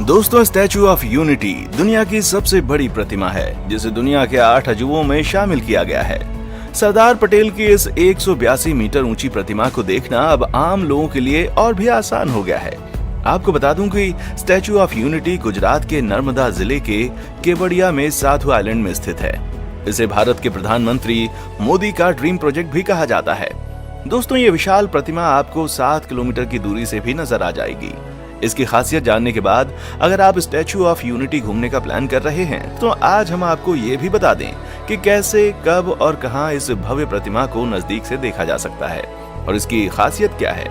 दोस्तों, statue of unity दुनिया की सबसे बड़ी प्रतिमा है जिसे दुनिया के 8 अजूबों में शामिल किया गया है। सरदार पटेल की इस 182 मीटर ऊंची प्रतिमा को देखना अब आम लोगों के लिए और भी आसान हो गया है। आपको बता दूं कि स्टैचू ऑफ यूनिटी गुजरात के नर्मदा जिले के केवड़िया में साधु आइलैंड में स्थित है। इसे भारत के प्रधानमंत्री मोदी का ड्रीम प्रोजेक्ट भी कहा जाता है। दोस्तों, ये विशाल प्रतिमा आपको 7 किलोमीटर की दूरी से भी नजर आ जाएगी। इसकी खासियत जानने के बाद अगर आप स्टैचू ऑफ यूनिटी घूमने का प्लान कर रहे हैं तो आज हम आपको ये भी बता दें कि कैसे, कब और कहां इस भव्य प्रतिमा को नजदीक से देखा जा सकता है और इसकी खासियत क्या है,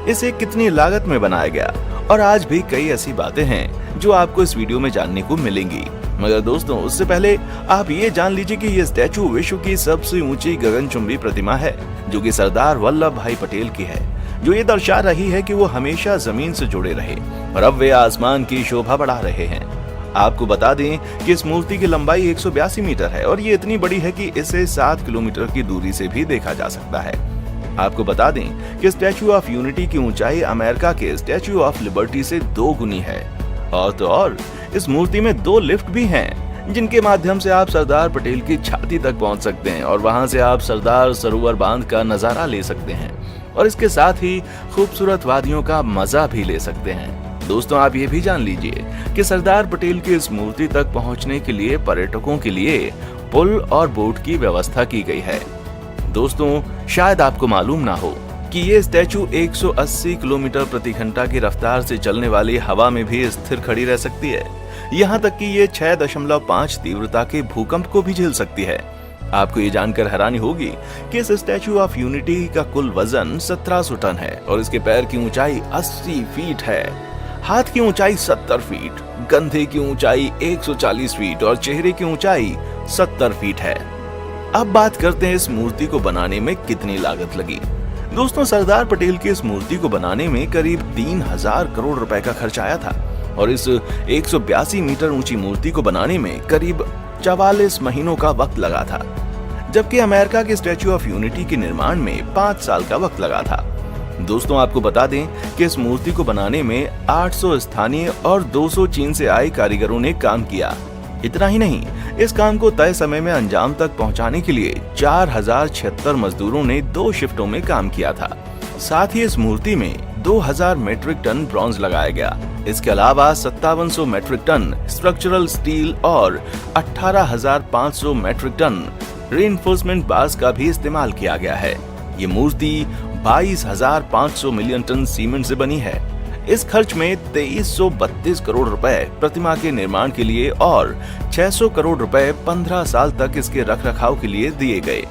इसे कितनी लागत में बनाया गया और आज भी कई ऐसी बातें हैं जो आपको इस वीडियो में जानने को मिलेंगी। मगर दोस्तों, उससे पहले आप ये जान लीजिए कि ये स्टैचू विश्व की सबसे ऊंची गगनचुंबी प्रतिमा है जो कि सरदार वल्लभ भाई पटेल की है, जो ये दर्शा रही है कि वो हमेशा जमीन से जुड़े रहे और अब वे आसमान की शोभा बढ़ा रहे हैं। आपको बता दें कि इस मूर्ति की लंबाई 182 मीटर है और ये इतनी बड़ी है कि इसे 7 किलोमीटर की दूरी से भी देखा जा सकता है। आपको बता दें कि स्टैचू ऑफ यूनिटी की ऊंचाई अमेरिका के स्टैचू ऑफ लिबर्टी से 2 गुनी है और तो और इस मूर्ति में 2 लिफ्ट भी हैं जिनके माध्यम से आप सरदार पटेल की छाती तक पहुंच सकते हैं और वहां से आप सरदार सरोवर बांध का नजारा ले सकते हैं और इसके साथ ही खूबसूरत वादियों का मजा भी ले सकते हैं। दोस्तों, आप ये भी जान लीजिए कि सरदार पटेल की इस मूर्ति तक पहुंचने के लिए पर्यटकों के लिए पुल और बोट की व्यवस्था की गई है। दोस्तों, शायद आपको मालूम ना हो कि ये स्टैचू 180 किलोमीटर प्रति घंटा की रफ्तार से चलने वाली हवा में भी स्थिर खड़ी रह सकती है। यहाँ तक कि ये 6.5 तीव्रता के भूकंप को भी झेल सकती है। आपको ये जानकर हैरानी होगी कि इस स्टैचू ऑफ यूनिटी का कुल वजन 1700 टन है और इसके पैर की ऊंचाई 80 फीट है, हाथ की ऊंचाई 70 फीट, कंधे की ऊंचाई 140 फीट और चेहरे की ऊंचाई 70 फीट है। अब बात करते हैं इस मूर्ति को बनाने में कितनी लागत लगी। दोस्तों, सरदार पटेल की इस मूर्ति को बनाने में करीब 3000 करोड़ रुपए का खर्च आया था और इस 182 मीटर ऊंची मूर्ति को बनाने में करीब 44 महीनों का वक्त लगा था, जबकि अमेरिका के स्टैचू ऑफ यूनिटी के निर्माण में 5 साल का वक्त लगा था। दोस्तों, आपको बता दें कि इस मूर्ति को बनाने में 800 स्थानीय और 200 चीन से आए कारीगरों ने काम किया। इतना ही नहीं, इस काम को तय समय में अंजाम तक पहुंचाने के लिए 4076 मजदूरों ने 2 शिफ्टों में काम किया था। साथ ही इस मूर्ति में 2000 मीट्रिक टन ब्रॉन्ज लगाया गया। इसके अलावा 5700 मीट्रिक टन स्ट्रक्चरल स्टील और 18500 मीट्रिक टन रीइंफोर्समेंट बार्स का भी इस्तेमाल किया गया है। ये मूर्ति 22,500 मिलियन टन सीमेंट से बनी है। इस खर्च में 2332 करोड़ रुपए प्रतिमा के निर्माण के लिए और 600 करोड़ रुपए 15 साल तक इसके रखरखाव के लिए दिए गए।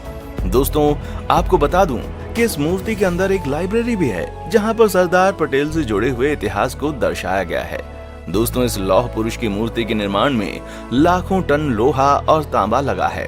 दोस्तों, आपको बता दूं कि इस मूर्ति के अंदर एक लाइब्रेरी भी है जहां पर सरदार पटेल से जुड़े हुए इतिहास को दर्शाया गया है। दोस्तों, इस लौह पुरुष की मूर्ति के निर्माण में लाखों टन लोहा और तांबा लगा है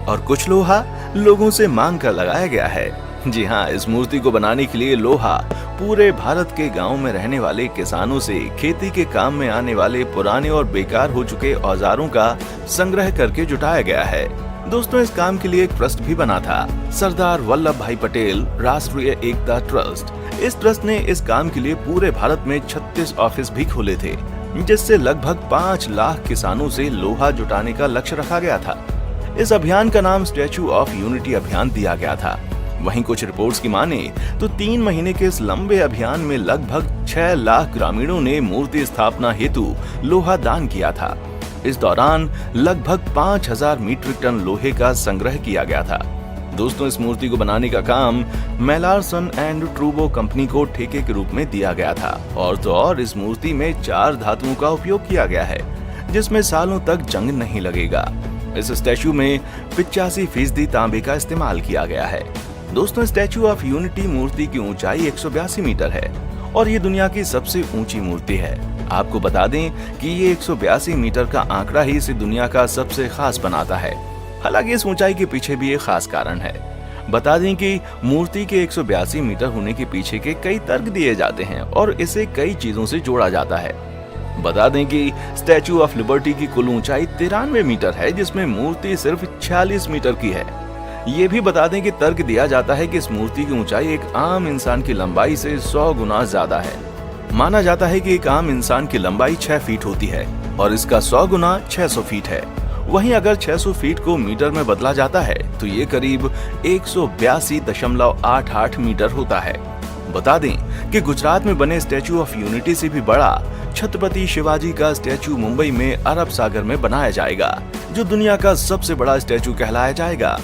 और कुछ लोहा लोगों से मांग कर लगाया गया है। जी हाँ, इस मूर्ति को बनाने के लिए लोहा पूरे भारत के गांव में रहने वाले किसानों से खेती के काम में आने वाले पुराने और बेकार हो चुके औजारों का संग्रह करके जुटाया गया है। दोस्तों, इस काम के लिए एक ट्रस्ट भी बना था, सरदार वल्लभ भाई पटेल राष्ट्रीय एकता ट्रस्ट। इस ट्रस्ट ने इस काम के लिए पूरे भारत में 36 ऑफिस भी खोले थे, जिससे लगभग 5 लाख किसानों से लोहा जुटाने का लक्ष्य रखा गया था। इस अभियान का नाम स्टैचू ऑफ यूनिटी अभियान दिया गया था। वहीं कुछ रिपोर्ट्स की माने तो 3 महीने के इस लंबे अभियान में लगभग 6 लाख ग्रामीणों ने मूर्ति स्थापना हेतु लोहा दान किया था। इस दौरान लगभग 5000 मीट्रिक टन लोहे का संग्रह किया गया था। दोस्तों, इस मूर्ति को बनाने का काम मेलारसन एंड ट्रूबो कंपनी को ठेके के रूप में दिया गया था और तो और इस मूर्ति में 4 धातुओं का उपयोग किया गया है जिसमें सालों तक जंग नहीं लगेगा। इस स्टैचू में 85% तांबे का इस्तेमाल किया गया है। दोस्तों, स्टैचू ऑफ यूनिटी मूर्ति की ऊंचाई 182 मीटर है और ये दुनिया की सबसे ऊंची मूर्ति है। आपको बता दें कि ये 182 मीटर का आंकड़ा ही इसे दुनिया का सबसे खास बनाता है। हालांकि इस ऊंचाई के पीछे भी एक खास कारण है। बता दें कि मूर्ति के 182 मीटर होने के पीछे के कई तर्क दिए जाते हैं और इसे कई चीजों से जोड़ा जाता है। बता दें कि स्टैचू ऑफ लिबर्टी की कुल ऊंचाई 93 मीटर है, जिसमें मूर्ति सिर्फ 46 मीटर की है। ये भी बता दें कि तर्क दिया जाता है कि इस मूर्ति की ऊंचाई एक आम इंसान की लंबाई से 100 गुना ज्यादा है। माना जाता है कि एक आम इंसान की लंबाई 6 फीट होती है और इसका 100 गुना 600 फीट है। वहीं अगर 600 फीट को मीटर में बदला जाता है तो ये करीब 182.88 मीटर होता है। बता दें कि गुजरात में बने स्टैचू ऑफ यूनिटी से भी बड़ा छत्रपति शिवाजी का स्टैचू मुंबई में अरब सागर में बनाया जाएगा, जो दुनिया का सबसे बड़ा स्टैचू कहलाया जाएगा।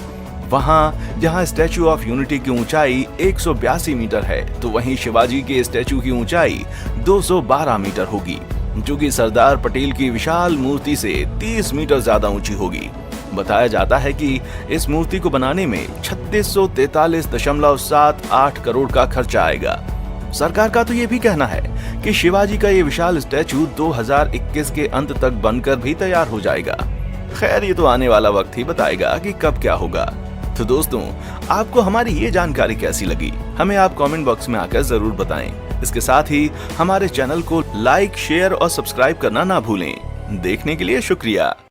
वहां जहां स्टैचू ऑफ यूनिटी की ऊंचाई 182 मीटर है, तो वहीं शिवाजी के स्टैचू की ऊंचाई 212 मीटर होगी, जो कि सरदार पटेल की विशाल मूर्ति से 30 मीटर ज्यादा ऊंची होगी। बताया जाता है कि इस मूर्ति को बनाने में 3643.78 करोड़ का खर्चा आएगा। सरकार का तो ये भी कहना है कि शिवाजी का ये विशाल स्टैचू 2021 के अंत तक बनकर भी तैयार हो जाएगा। खैर, ये तो आने वाला वक्त ही बताएगा कि कब क्या होगा। तो दोस्तों, आपको हमारी ये जानकारी कैसी लगी, हमें आप कमेंट बॉक्स में आकर जरूर बताएं। इसके साथ ही हमारे चैनल को लाइक, शेयर और सब्सक्राइब करना ना भूलें। देखने के लिए शुक्रिया।